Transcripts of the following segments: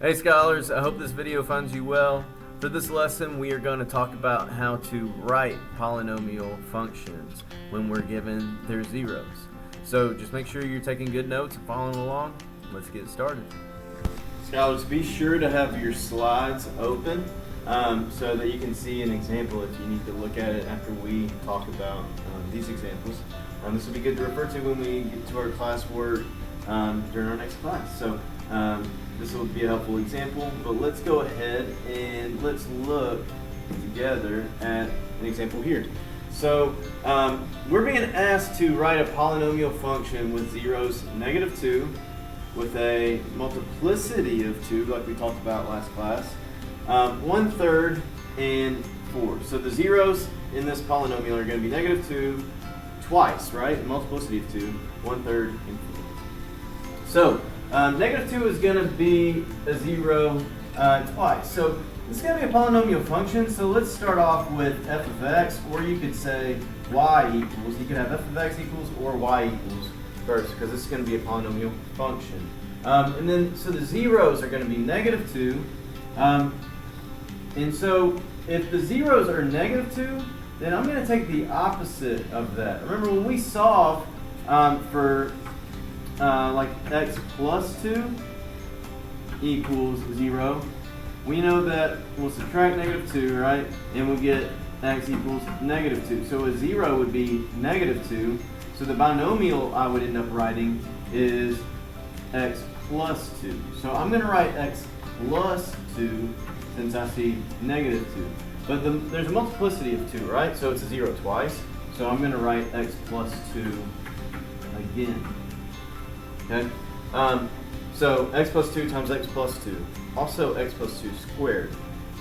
Hey scholars, I hope this video finds you well. For this lesson we are going to talk about how to write polynomial functions when we're given their zeros. So just make sure you're taking good notes and following along. Let's get started. Scholars, be sure to have your slides open so that you can see an example if you need to look at it after we talk about these examples. This will be good to refer to when we get to our classwork during our next class. So this will be a helpful example, but let's go ahead and let's look together at an example here. So we're being asked to write a polynomial function with zeros -2, with a multiplicity of 2, like we talked about last class, 1/3 and 4. So the zeros in this polynomial are going to be -2 twice, right? A multiplicity of 2, 1/3 and 4. So -2 is going to be a 0 twice. So this is going to be a polynomial function. So let's start off with f of x, or you could say y equals. You could have f of x equals or y equals first, because this is going to be a polynomial function. And then, so the zeros are going to be -2. And so if the zeros are -2, then I'm going to take the opposite of that. Remember when we solve for like x plus 2 equals 0, we know that we'll subtract -2, right? And we'll get x equals -2. So a 0 would be -2. So the binomial I would end up writing is x plus 2. So I'm going to write x plus 2 since I see -2. But there's a multiplicity of 2, right? So it's a 0 twice. So I'm going to write x plus 2 again. Okay? So x plus 2 times x plus 2. Also x plus 2 squared.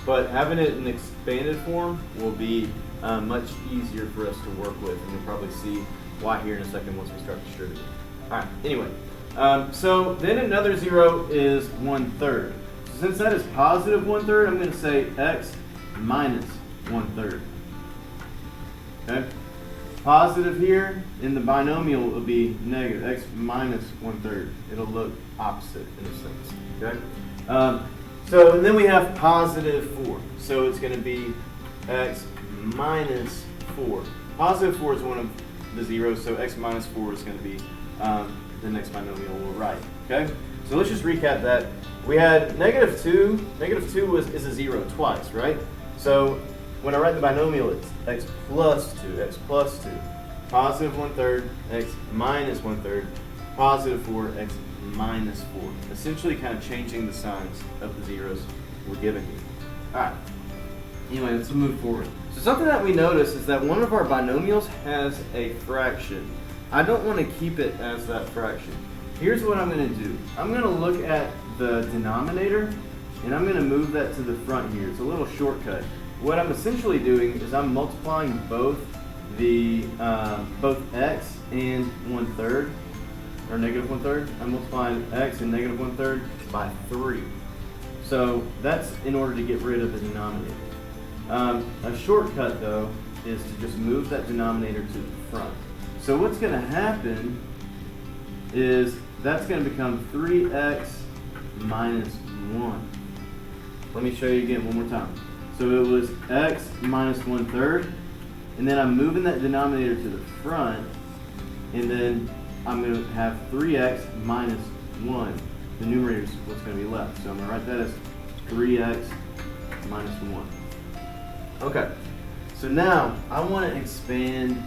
But having it in expanded form will be much easier for us to work with. And you'll probably see why here in a second once we start distributing. Alright, anyway. So then another 0 is 1/3. So since that is positive 1/3, I'm going to say x minus 1/3. Okay? Positive here in the binomial will be negative, x minus 1/3. It'll look opposite in a sense. Okay? So and then we have positive 4. So it's going to be x minus 4. Positive 4 is one of the zeros, so x minus 4 is going to be the next binomial we'll write. Okay? So let's just recap that. We had -2. -2 is a 0 twice, right? So when I write the binomial, it's x plus 2, x plus 2. Positive 1/3, x minus 1/3. Positive 4, x minus 4. Essentially kind of changing the signs of the zeros we're given here. Alright. Anyway, let's move forward. So something that we notice is that one of our binomials has a fraction. I don't want to keep it as that fraction. Here's what I'm going to do. I'm going to look at the denominator, and I'm going to move that to the front here. It's a little shortcut. What I'm essentially doing is I'm multiplying both x and 1/3, or -1/3. I'm multiplying x and -1/3 by 3. So that's in order to get rid of the denominator. A shortcut though is to just move that denominator to the front. So what's going to happen is that's going to become 3x minus 1. Let me show you again one more time. So it was x minus 1/3, and then I'm moving that denominator to the front, and then I'm going to have 3x minus 1. The numerator is what's going to be left. So I'm going to write that as 3x minus 1. Okay. So now I want to expand.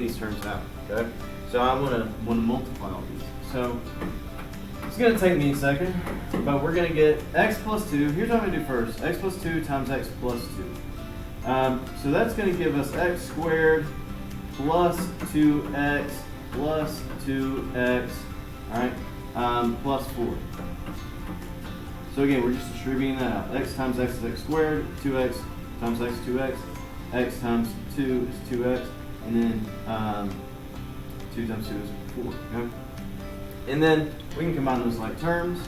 These terms out. Okay. So I want to multiply all these. So it's going to take me a second, but we're going to get x plus 2. Here's what I'm going to do first. X plus 2 times x plus 2. So that's going to give us x squared plus 2x plus 2x, all right, plus 4. So again, we're just distributing that out. X times x is x squared, 2x times x is 2x, x times 2 is 2x, and then 2 times 2 is 4. Okay? And then we can combine those like terms,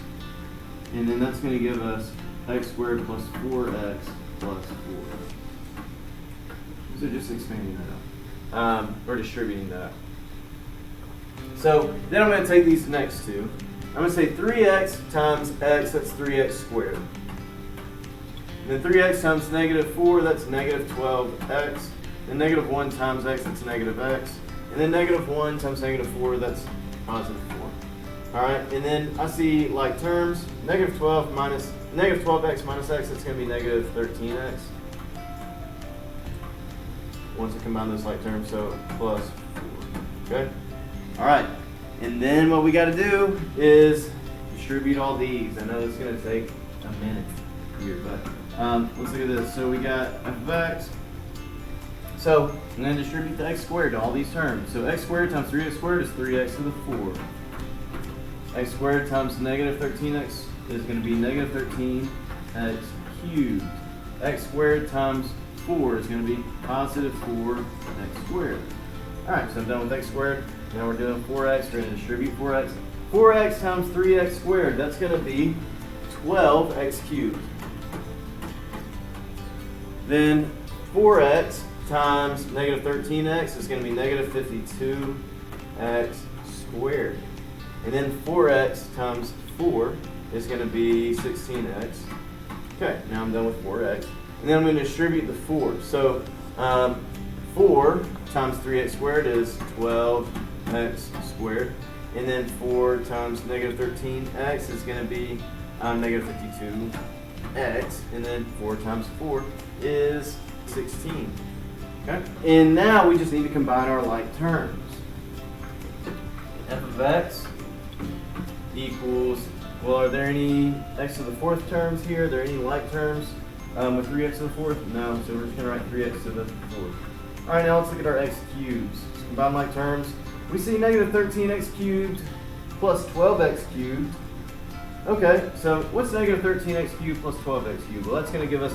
and then that's going to give us x squared plus 4x plus 4. So just expanding that out, or distributing that out. So then I'm going to take these next two, I'm going to say 3x times x, that's 3x squared. And then 3x times negative 4, that's negative 12x. And negative 1 times x, that's negative x. And then negative 1 times negative 4, that's positive 4. All right, and then I see like terms, negative 12x minus x, that's going to be negative 13x. Once I combine those like terms, so plus 4. Okay? All right, and then what we got to do is distribute all these. I know it's going to take a minute here, but let's look at this. So we got f of x. So I'm going to distribute the x squared to all these terms. So x squared times 3x squared is 3x to the 4. X squared times negative 13x is going to be negative 13x cubed. X squared times 4 is going to be positive 4x squared. All right, so I'm done with x squared. Now we're doing 4x. We're going to distribute 4x. 4x times 3x squared, that's going to be 12x cubed. Then 4x times negative 13x is going to be negative 52x squared. And then 4x times 4 is going to be 16x. Okay, now I'm done with 4x. And then I'm going to distribute the 4. So 4 times 3x squared is 12x squared. And then 4 times negative 13x is going to be negative 52x. And then 4 times 4 is 16. Okay? And now we just need to combine our like terms. F of x equals, well, are there any x to the 4th terms here? Are there any like terms with 3x to the 4th? No, so we're just going to write 3x to the 4th. All right, now let's look at our x cubes. Let's combine like terms. We see negative 13x cubed plus 12x cubed. Okay, so what's negative 13x cubed plus 12x cubed? Well, that's going to give us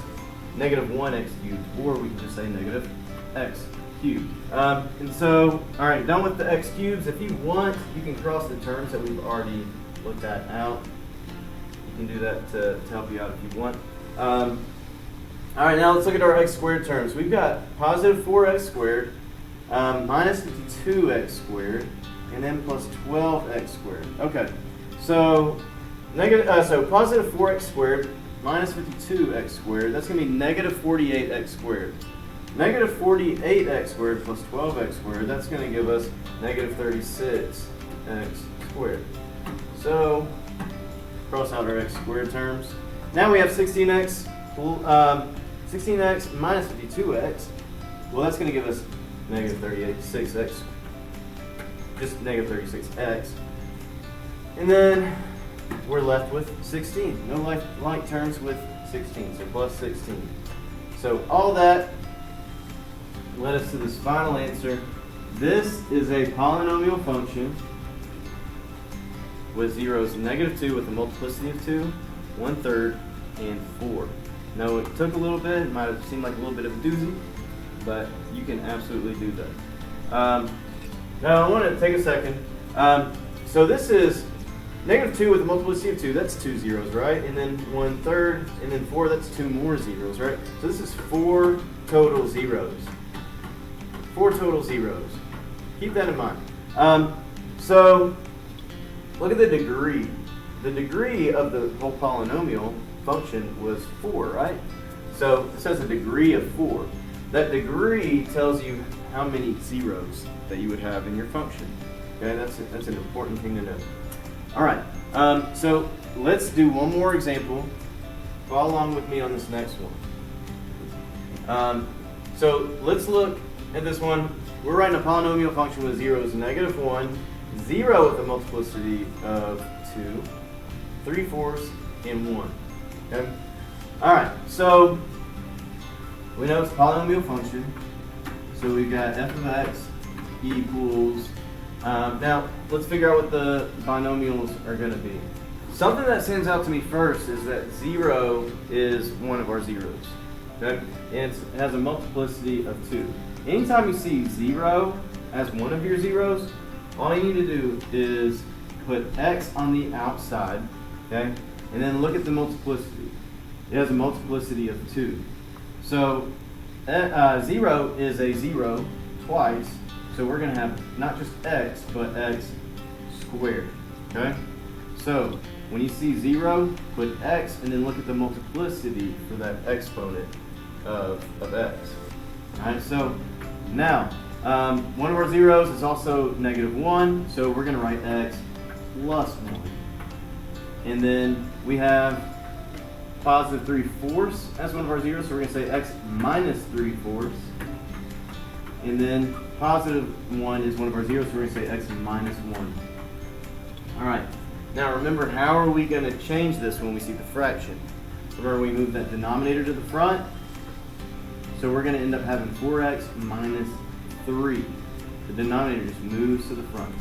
negative 1x cubed, or we can just say negative x cubed. And so, all right, done with the x cubes. If you want, you can cross the terms that we've already looked at out. You can do that to help you out if you want. All right, now let's look at our x squared terms. We've got positive 4x squared minus 52x squared, and then plus 12x squared. Okay, so so positive 4x squared minus 52x squared, that's going to be negative 48x squared. Negative 48x squared plus 12x squared, that's going to give us negative 36x squared. So, cross out our x squared terms. Now we have 16x minus 52x. Well, that's going to give us negative 36x. Just negative 36x. And then we're left with 16. No like terms with 16, so plus 16. So all that led us to this final answer. This is a polynomial function with zeros negative 2 with a multiplicity of 2, 1/3, and 4. Now it took a little bit, it might have seemed like a little bit of a doozy, but you can absolutely do that. Now I want to take a second. So this is negative 2 with a multiplicity of 2, that's 2 zeros, right? And then 1/3, and then 4, that's 2 more zeros, right? So this is 4 total zeros. 4 total zeros. Keep that in mind. So look at the degree. The degree of the whole polynomial function was 4, right? So it says a degree of 4. That degree tells you how many zeros that you would have in your function. Okay, that's an important thing to know. All right, so let's do one more example. Follow along with me on this next one. So let's look at this one. We're writing a polynomial function with zeros negative 1, 0 with a multiplicity of 2, 3/4, and 1. Okay? All right, so we know it's a polynomial function. So we've got f of x equals, now let's figure out what the binomials are going to be. Something that stands out to me first is that 0 is one of our zeros. Okay? And it has a multiplicity of 2. Anytime you see 0 as one of your zeros, all you need to do is put x on the outside, okay? And then look at the multiplicity. It has a multiplicity of 2. So 0 is a 0 twice, so we're going to have not just x, but x squared, okay? So when you see 0, put x and then look at the multiplicity for that exponent of x. Alright, so now one of our zeros is also -1, so we're going to write x plus 1. And then we have positive 3/4 as one of our zeros, so we're going to say x minus 3/4. And then positive 1 is one of our zeros, so we're going to say x minus 1. Alright, now remember, how are we going to change this when we see the fraction? Remember, we move that denominator to the front, so we're going to end up having 4x minus 3. The denominator just moves to the front.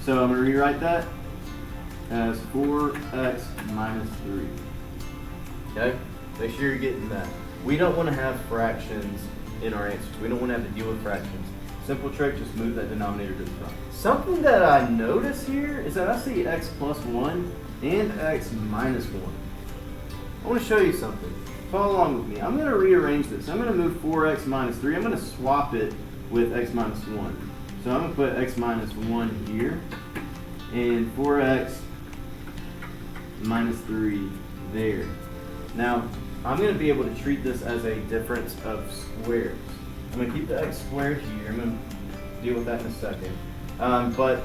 So I'm going to rewrite that as 4x minus 3. Okay? Make sure you're getting that. We don't want to have fractions in our answers. We don't want to have to deal with fractions. Simple trick, just move that denominator to the front. Something that I notice here is that I see x plus 1 and x minus 1. I want to show you something. Follow along with me. I'm going to rearrange this. I'm going to move 4x minus 3. I'm going to swap it with x minus 1. So I'm going to put x minus 1 here and 4x minus 3 there. Now, I'm going to be able to treat this as a difference of squares. I'm going to keep the x squared here. I'm going to deal with that in a second. But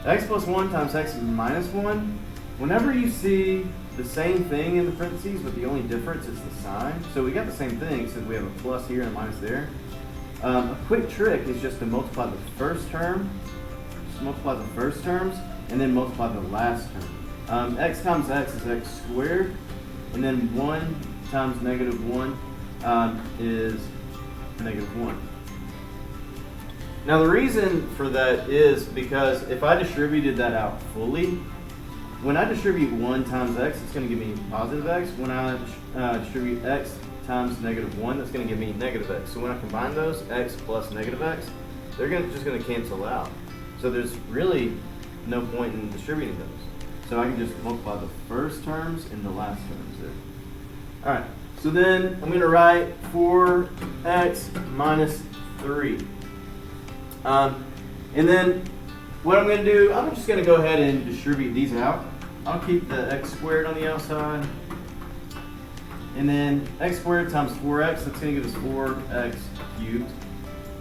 x plus 1 times x minus 1, whenever you see the same thing in the parentheses, but the only difference is the sign. So we got the same thing, except we have a plus here and a minus there. A quick trick is just to multiply the first term, and then multiply the last term. X times x is x squared, and then 1 times -1 is -1. Now the reason for that is because if I distributed that out fully, when I distribute 1 times x, it's going to give me positive x. When I distribute x times -1, that's going to give me negative x. So when I combine those, x plus negative x, they're just going to cancel out. So there's really no point in distributing those. So I can just multiply the first terms and the last terms there. Alright, so then I'm going to write 4x minus 3. And then what I'm going to do, I'm just going to go ahead and distribute these out. I'll keep the x squared on the outside. And then x squared times 4x, that's going to give us 4x cubed.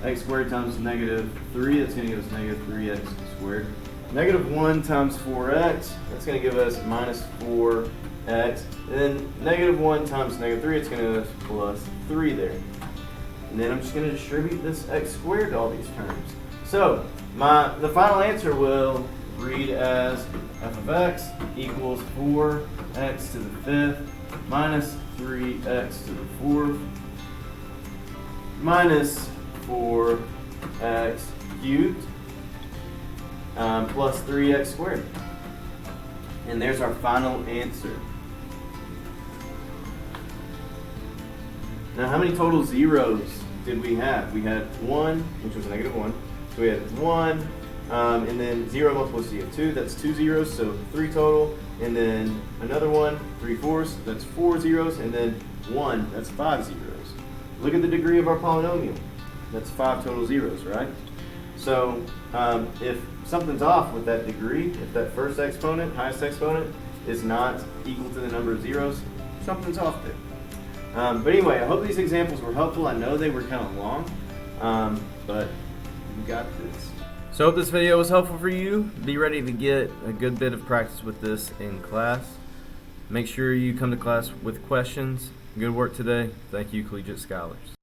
X squared times -3, that's going to give us -3x squared. -1 times 4x, that's going to give us minus 4x. And then -1 times -3, it's going to give us plus 3 there. And then I'm just going to distribute this x squared to all these terms. So the final answer will read as f of x equals 4x to the 5th minus 3x to the 4th minus 4x cubed plus 3x squared. And there's our final answer. Now, how many total zeros did we have? We had 1, which was -1. So we had 1, and then 0 multiplicity of 2, that's 2 zeros, so 3 total. And then another one, 3/4, that's 4 zeros. And then 1, that's 5 zeros. Look at the degree of our polynomial. That's 5 total zeros, right? So if something's off with that degree, if that first exponent, highest exponent, is not equal to the number of zeros, something's off there. But anyway, I hope these examples were helpful. I know they were kind of long, but you got this. So I hope this video was helpful for you. Be ready to get a good bit of practice with this in class. Make sure you come to class with questions. Good work today. Thank you, Collegiate Scholars.